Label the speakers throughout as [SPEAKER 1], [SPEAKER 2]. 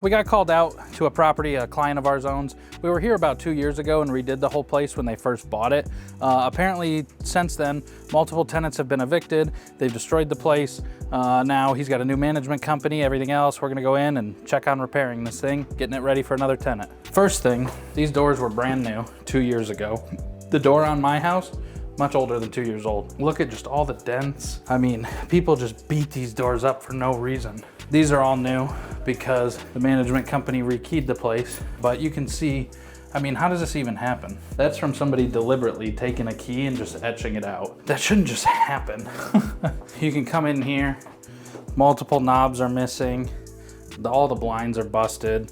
[SPEAKER 1] We got called out to a property a client of ours owns. We were here about 2 years ago and redid the whole place when they first bought it. Apparently, since then, multiple tenants have been evicted. They've destroyed the place. Now he's got a new management company, everything else. We're gonna go in and check on repairing this thing, getting it ready for another tenant. First thing, these doors were brand new 2 years ago. The door on my house, much older than 2 years old. Look at just all the dents. I mean, people just beat these doors up for no reason. These are all new because the management company rekeyed the place, but you can see, I mean, how does this even happen? That's from somebody deliberately taking a key and just etching it out. That shouldn't just happen. You can come in here, multiple knobs are missing, all the blinds are busted.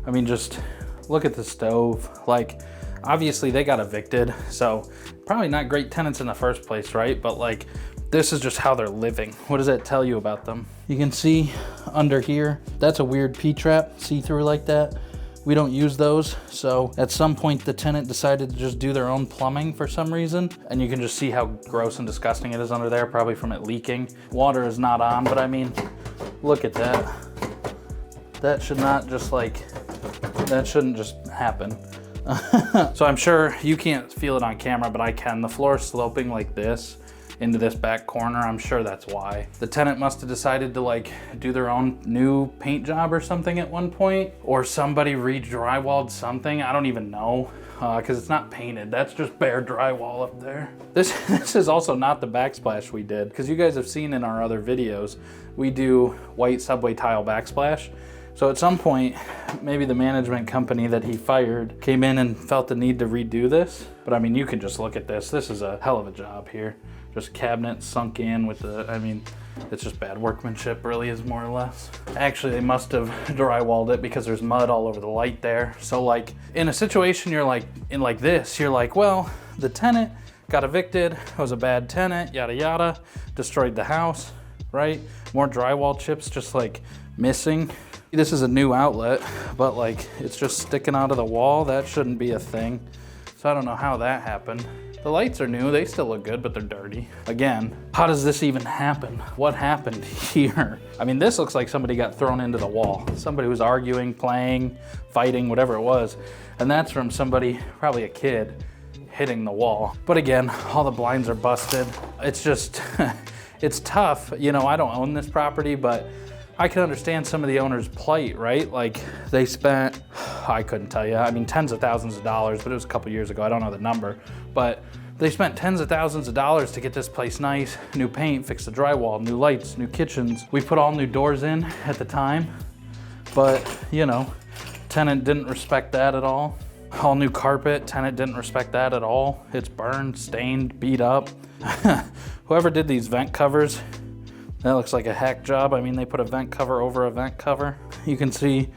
[SPEAKER 1] I mean, just look at the stove. Like, obviously they got evicted, so probably not great tenants in the first place, right? But like, this is just how they're living. What does that tell you about them? You can see under here, that's a weird P-trap, see-through like that. We don't use those, so at some point the tenant decided to just do their own plumbing for some reason, and you can just see how gross and disgusting it is under there, probably from it leaking. Water is not on, but I mean, look at that. That should not just like, that shouldn't just happen. So I'm sure you can't feel it on camera, but I can. The floor is sloping like this into this back corner. I'm sure that's why. The tenant must have decided to like do their own new paint job or something at one point, or somebody re-drywalled something. I don't even know, because it's not painted. That's just bare drywall up there. This is also not the backsplash we did, because you guys have seen in our other videos, we do white subway tile backsplash. So at some point, maybe the management company that he fired came in and felt the need to redo this. But I mean, you can just look at this. This is a hell of a job here. Just cabinets sunk in with the, I mean, it's just bad workmanship really is more or less. Actually, they must have drywalled it because there's mud all over the light there. So like in a situation you're like, in like this, you're like, well, the tenant got evicted, was a bad tenant, yada yada, destroyed the house, right? More drywall chips just like missing. This is a new outlet, but like it's just sticking out of the wall. That shouldn't be a thing. So I don't know how that happened. The lights are new, they still look good, but they're dirty. Again, how does this even happen? What happened here? I mean, this looks like somebody got thrown into the wall. Somebody was arguing, playing, fighting, whatever it was. And that's from somebody, probably a kid, hitting the wall. But again, all the blinds are busted. It's just, it's tough. You know, I don't own this property, but I can understand some of the owner's plight, right? Like they spent, I couldn't tell you, I mean, tens of thousands of dollars, but it was a couple years ago, I don't know the number, but they spent tens of thousands of dollars to get this place nice, new paint, fix the drywall, new lights, new kitchens. We put all new doors in at the time, but you know, tenant didn't respect that at all. All new carpet, tenant didn't respect that at all. It's burned, stained, beat up. Whoever did these vent covers, that looks like a hack job. I mean, they put a vent cover over a vent cover. You can see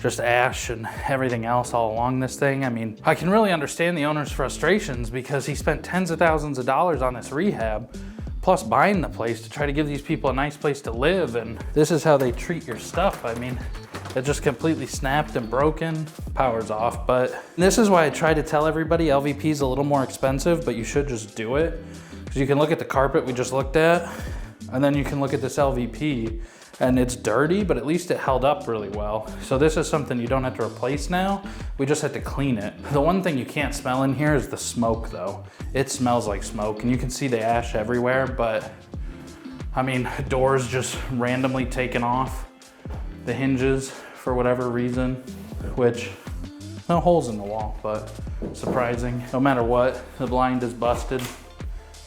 [SPEAKER 1] just ash and everything else all along this thing. I mean, I can really understand the owner's frustrations because he spent tens of thousands of dollars on this rehab, plus buying the place to try to give these people a nice place to live. And this is how they treat your stuff. I mean, it just completely snapped and broken. Power's off, but this is why I try to tell everybody LVP is a little more expensive, but you should just do it. Because you can look at the carpet we just looked at, and then you can look at this LVP and it's dirty, but at least it held up really well. So this is something you don't have to replace now. We just have to clean it. The one thing you can't smell in here is the smoke though. It smells like smoke and you can see the ash everywhere, but I mean, doors just randomly taken off the hinges for whatever reason, which no holes in the wall, but surprising. No matter what, the blind is busted.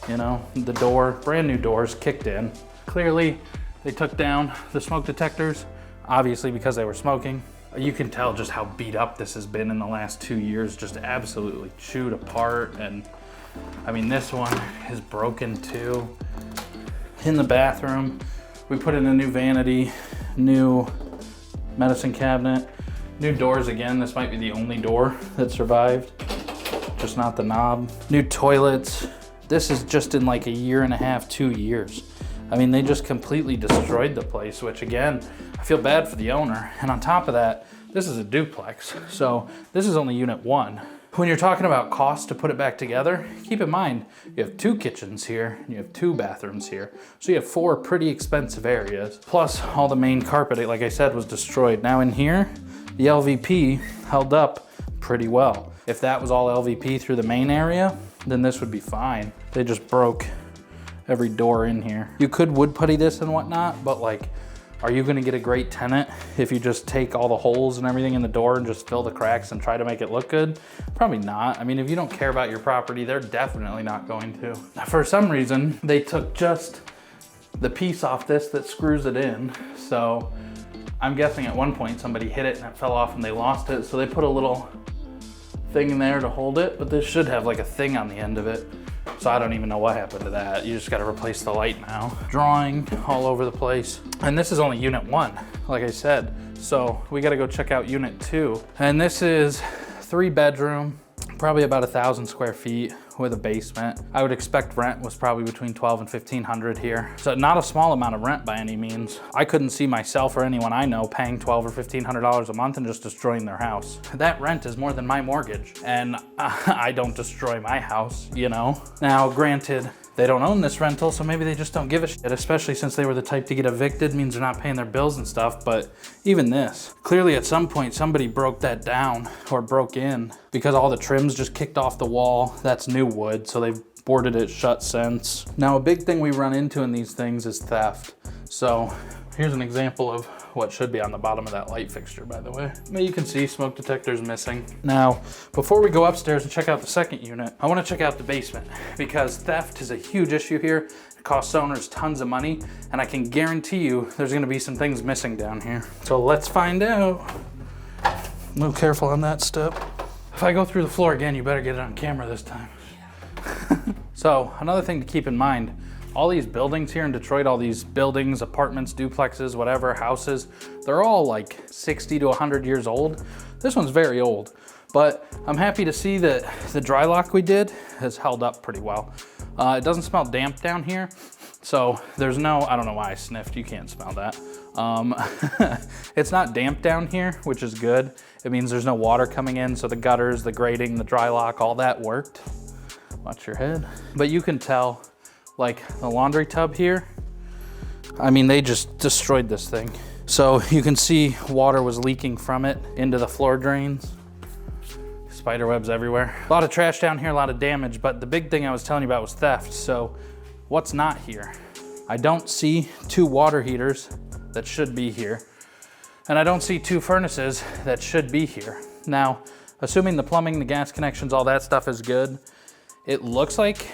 [SPEAKER 1] You know, the door, brand new doors kicked in. Clearly, they took down the smoke detectors, obviously because they were smoking. You can tell just how beat up this has been in the last 2 years, just absolutely chewed apart. And I mean, this one is broken too. In the bathroom, we put in a new vanity, new medicine cabinet, new doors again. This might be the only door that survived, just not the knob. New toilets. This is just in like a year and a half, 2 years. I mean, they just completely destroyed the place, which again, I feel bad for the owner. And on top of that, this is a duplex. So this is only unit 1. When you're talking about cost to put it back together, keep in mind, you have 2 kitchens here, and you have 2 bathrooms here. So you have 4 pretty expensive areas. Plus all the main carpet, like I said, was destroyed. Now in here, the LVP held up pretty well. If that was all LVP through the main area, then this would be fine. They just broke every door in here. You could wood putty this and whatnot, but like, are you gonna get a great tenant if you just take all the holes and everything in the door and just fill the cracks and try to make it look good? Probably not. I mean, if you don't care about your property, they're definitely not going to. For some reason, they took just the piece off this that screws it in. So I'm guessing at one point somebody hit it and it fell off and they lost it. So they put a little thing in there to hold it, but this should have like a thing on the end of it. So I don't even know what happened to that. You just got to replace the light now. Drawing all over the place. And this is only unit 1, like I said. So we got to go check out unit 2. And this is 3 bedroom, probably about 1,000 square feet with a basement. I would expect rent was probably between 12 and 1,500 here. So not a small amount of rent by any means. I couldn't see myself or anyone I know paying $1,200 or $1,500 a month and just destroying their house. That rent is more than my mortgage, and I don't destroy my house, you know? Now, granted, they don't own this rental, so maybe they just don't give a shit, especially since they were the type to get evicted, means they're not paying their bills and stuff. But even this, clearly at some point somebody broke that down or broke in because all the trims just kicked off the wall. That's new wood, so they've boarded it shut since. Now, a big thing we run into in these things is theft. So here's an example of what should be on the bottom of that light fixture, by the way. But you can see smoke detector's missing. Now, before we go upstairs and check out the second unit, I want to check out the basement because theft is a huge issue here. It costs owners tons of money, and I can guarantee you there's going to be some things missing down here. So let's find out. A little careful on that step. If I go through the floor again, you better get it on camera this time. So another thing to keep in mind, all these buildings here in Detroit, all these buildings, apartments, duplexes, whatever, houses, they're all like 60 to 100 years old. This one's very old, but I'm happy to see that the dry lock we did has held up pretty well. It doesn't smell damp down here, so there's no, I don't know why I sniffed, you can't smell that. It's not damp down here, which is good. It means there's no water coming in, so the gutters, the grating, the dry lock, all that worked. Watch your head. But you can tell, like the laundry tub here, I mean, they just destroyed this thing. So you can see water was leaking from it into the floor drains. Spider webs everywhere. A lot of trash down here, a lot of damage, but the big thing I was telling you about was theft. So what's not here? I don't see 2 water heaters that should be here. And I don't see 2 furnaces that should be here. Now, assuming the plumbing, the gas connections, all that stuff is good, it looks like,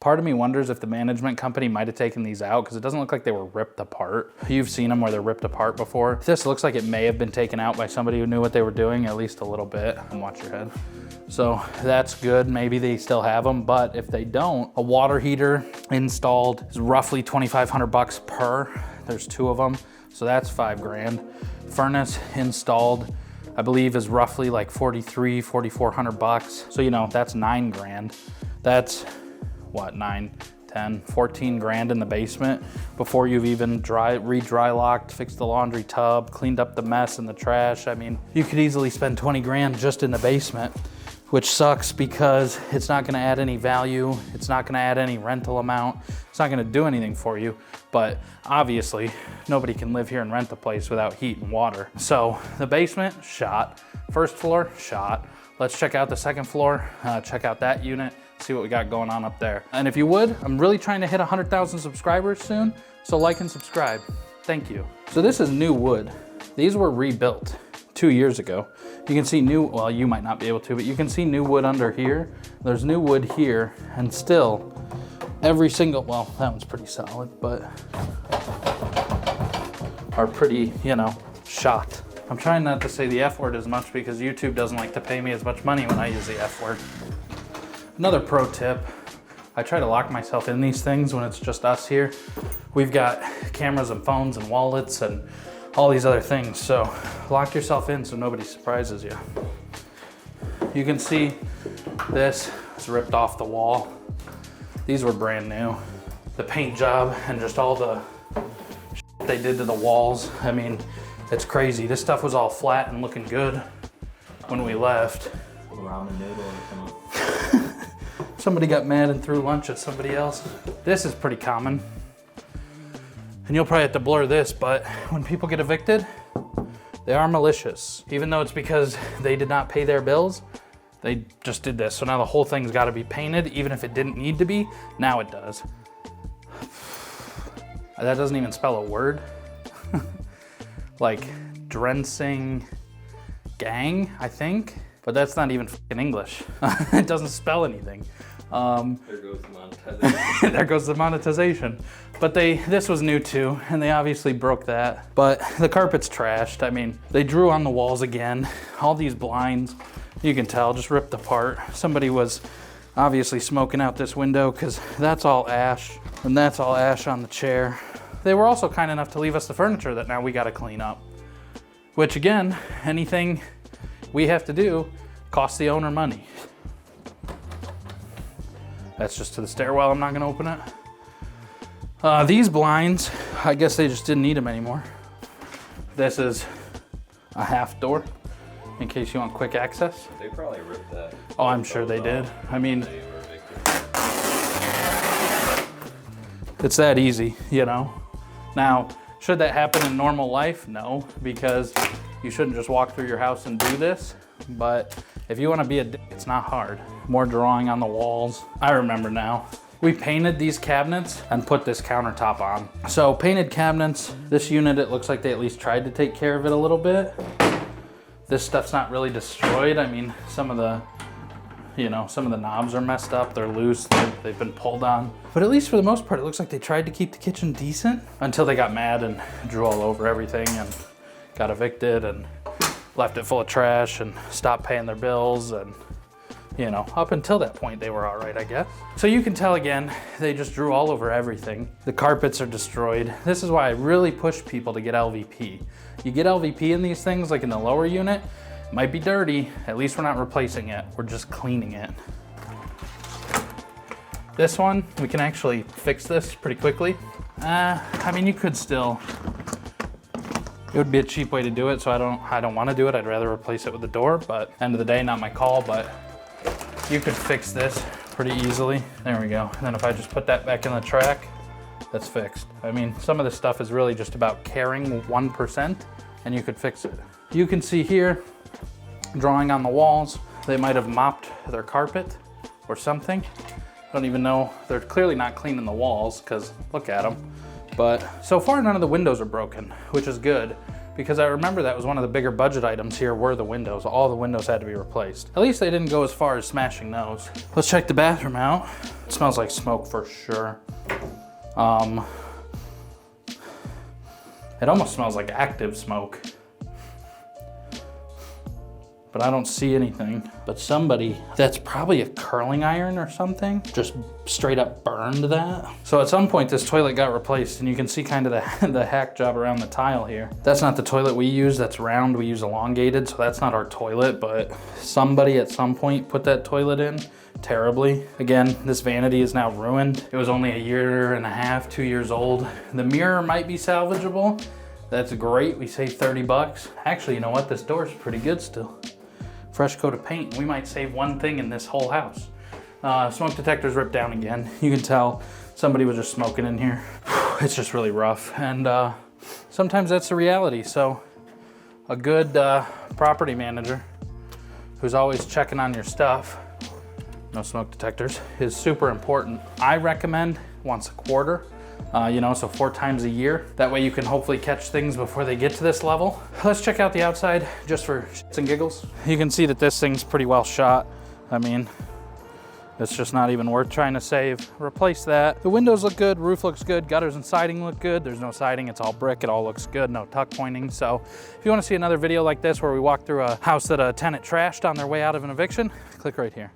[SPEAKER 1] part of me wonders if the management company might have taken these out because it doesn't look like they were ripped apart. You've seen them where they're ripped apart before. This looks like it may have been taken out by somebody who knew what they were doing, at least a little bit. And watch your head. So that's good. Maybe they still have them, but if they don't, a water heater installed is roughly 2,500 bucks per. There's 2 of them, so that's 5 grand. Furnace installed, I believe, is roughly like 4,400 bucks. So, you know, that's 9 grand. That's what, 9, 10, 14 grand in the basement before you've even re-dry locked, fixed the laundry tub, cleaned up the mess and the trash. I mean, you could easily spend 20 grand just in the basement, which sucks because it's not gonna add any value. It's not gonna add any rental amount. It's not gonna do anything for you. But obviously, nobody can live here and rent the place without heat and water. So the basement, shot. First floor, shot. Let's check out the second floor, check out that unit, see what we got going on up there. And if you would, I'm really trying to hit 100,000 subscribers soon, so like and subscribe. Thank you. So this is new wood. These were rebuilt 2 years ago. You can see new, well, you might not be able to, but you can see new wood under here. There's new wood here, and still every single, well, that one's pretty solid, but are pretty, you know, shot. I'm trying not to say the F word as much because YouTube doesn't like to pay me as much money when I use the F word. Another pro tip, I try to lock myself in these things when it's just us here. We've got cameras and phones and wallets and all these other things, so lock yourself in so nobody surprises you. You can see this is ripped off the wall. These were brand new. The paint job and just all the shit they did to the walls, I mean, it's crazy. This stuff was all flat and looking good. when we left.
[SPEAKER 2] Ramen noodle or something.
[SPEAKER 1] Somebody got mad and threw lunch at somebody else. This is pretty common. And you'll probably have to blur this, but when people get evicted, they are malicious. Even though it's because they did not pay their bills, they just did this. So now the whole thing's gotta be painted, even if it didn't need to be, now it does. That doesn't even spell a word. Like Drensing Gang, I think. But that's not even in English. It doesn't spell anything.
[SPEAKER 2] There goes the monetization.
[SPEAKER 1] There goes the monetization. But this was new too, and they obviously broke that. But the carpet's trashed. I mean, they drew on the walls again. All these blinds, you can tell, just ripped apart. Somebody was obviously smoking out this window because that's all ash, and that's all ash on the chair. They were also kind enough to leave us the furniture that now we gotta clean up. Which again, anything we have to do costs the owner money. That's just to the stairwell, I'm not gonna open it. These blinds, I guess they just didn't need them anymore. This is a half door, in case you want quick access.
[SPEAKER 2] They probably ripped that.
[SPEAKER 1] Oh, I'm sure they did. I mean,
[SPEAKER 2] They were evicted.
[SPEAKER 1] it's that easy, you know? Now, should that happen in normal life? No, because you shouldn't just walk through your house and do this. But if you want to be a dick, it's not hard. More drawing on the walls. I remember now. We painted these cabinets and put this countertop on. So painted cabinets, this unit, it looks like they at least tried to take care of it a little bit. This stuff's not really destroyed. I mean, some of the knobs are messed up. They're loose, they've been pulled on. But at least for the most part, it looks like they tried to keep the kitchen decent until they got mad and drew all over everything and got evicted and left it full of trash and stopped paying their bills. And you know, up until that point, they were all right, I guess. So you can tell again, they just drew all over everything. The carpets are destroyed. This is why I really push people to get LVP. You get LVP in these things, like in the lower unit, it might be dirty. At least we're not replacing it. We're just cleaning it. This one, we can actually fix this pretty quickly. I mean, you could still, it would be a cheap way to do it, so I don't want to do it. I'd rather replace it with the door, but end of the day, not my call, but you could fix this pretty easily. There we go. And then if I just put that back in the track, that's fixed. I mean, some of this stuff is really just about caring 1%, and you could fix it. You can see here, drawing on the walls, they might have mopped their carpet or something. I don't even know. They're clearly not cleaning the walls because look at them. But so far, none of the windows are broken, which is good because I remember that was one of the bigger budget items here were the windows. All the windows had to be replaced. At least they didn't go as far as smashing those. Let's check the bathroom out. It smells like smoke for sure. It almost smells like active smoke. But I don't see anything. But somebody, that's probably a curling iron or something, just straight up burned that. So at some point this toilet got replaced and you can see kind of the hack job around the tile here. That's not the toilet we use, that's round, we use elongated, so that's not our toilet, but somebody at some point put that toilet in terribly. Again, this vanity is now ruined. It was only a year and a half, 2 years old. The mirror might be salvageable. That's great, we saved 30 bucks. Actually, you know what, this door's pretty good still. Fresh coat of paint. We might save one thing in this whole house. Smoke detector's ripped down again. You can tell somebody was just smoking in here. It's just really rough. And sometimes that's the reality. So a good property manager who's always checking on your stuff, no smoke detectors, is super important. I recommend once a quarter. So 4 times a year. That way you can hopefully catch things before they get to this level. Let's check out the outside just for shits and giggles. You can see that this thing's pretty well shot. I mean, it's just not even worth trying to save. Replace that. The windows look good, roof looks good, gutters and siding look good. There's no siding, it's all brick, it all looks good, no tuck pointing. So if you want to see another video like this where we walk through a house that a tenant trashed on their way out of an eviction, click right here.